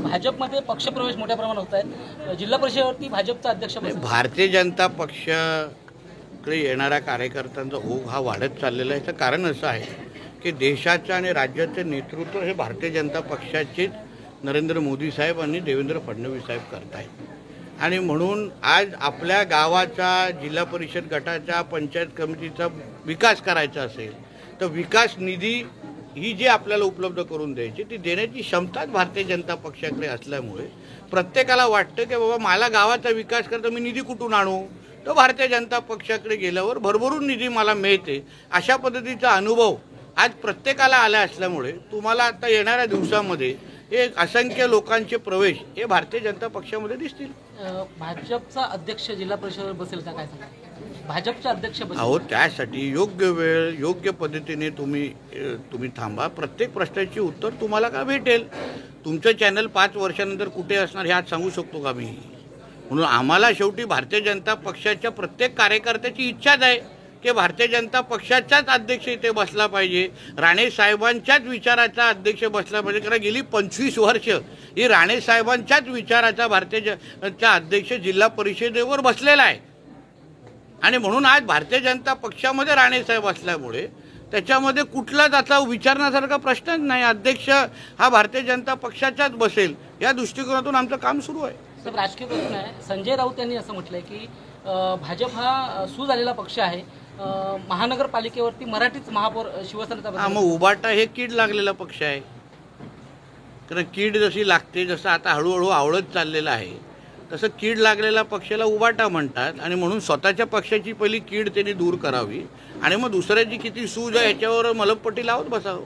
भाजपमध्ये पक्षप्रवेश मोठ्या प्रमाणात होत आहेत। जिल्हा परिषदेवरती भाजपचा अध्यक्ष भारतीय जनता पक्षाकडे येणाऱ्या कार्यकर्त्यांचा ओघ हा वाढत चाललेला आहे। याचं कारण असं आहे की देशाचं आणि राज्याचे नेतृत्व हे भारतीय जनता पक्षाचेच नरेंद्र मोदी साहेब आणि देवेंद्र फडणवीस साहेब करत आहेत। आणि म्हणून आज आपल्या गावाचा, जिल्हा परिषद गटाचा, पंचायत कमिटीचा विकास करायचा असेल तर विकास निधी ही जी आपल्याला उपलब्ध करून द्यायची ती देण्याची क्षमताच भारतीय जनता पक्षाकडे असल्यामुळे प्रत्येकाला वाटतं की बाबा मला गावाचा विकास करता मी निधी कुठून आणू, तो भारतीय जनता पक्षाकडे गेल्यावर भरभरून निधी मला मिळते। अशा पद्धतीचा अनुभव आज प्रत्येकाला आला असल्यामुळे तुम्हाला आता येणाऱ्या दिवसामध्ये एक असंख्य लोकांचे प्रवेश हे भारतीय जनता पक्षामध्ये दिसतील। भाजपचा अध्यक्ष जिल्हा परिषदेवर बसेल का, काय सांगा? भाजपचा अध्यक्ष अहो, त्यासाठी योग्य वेळ योग्य पद्धतीने तुम्ही थांबा। प्रत्येक प्रश्नाची उत्तर तुम्हाला का भेटेल। तुमचं चॅनल 5 वर्षानंतर कुठे असणार हे आज सांगू शकतो का मी? म्हणून आम्हाला शेवटी भारतीय जनता पक्षाच्या प्रत्येक कार्यकर्त्याची इच्छाच आहे की भारतीय जनता पक्षाचाच अध्यक्ष इथे बसला पाहिजे, राणे साहेबांच्याच विचाराचा अध्यक्ष बसला पाहिजे। कारण गेली 25 वर्ष ही राणे साहेबांच्याच विचाराचा भारतीय जनता अध्यक्ष जिल्हा परिषदेवर बसलेला आहे। आणि म्हणून आज भारतीय जनता पक्षामध्ये राणे साहेब असल्यामुळे त्याच्यामध्ये कुठलाच आता विचारण्यासारखा प्रश्नच नाही। अध्यक्ष हा भारतीय जनता पक्षाचाच बसेल या दृष्टिकोनातून आमचं काम सुरू आहे। साहेब, राजकीय प्रश्न आहे। संजय राऊत यांनी असं म्हटलंय की भाजप हा झालेला पक्ष आहे, महानगरपालिकेवरती मराठीच महापौर शिवसेनेचा। मग उबाटा हे कीड लागलेला पक्ष आहे। कारण कीड जशी लागते, जसं आता हळूहळू आवळत चाललेलं आहे तसं कीड लागलेल्या पक्षाला उबाटा म्हणतात। आणि म्हणून स्वतःच्या पक्षाची पहिली कीड त्यांनी दूर करावी आणि मग दुसऱ्याची किती सूज आहे याच्यावर मलमपट्टी लावत बसावं।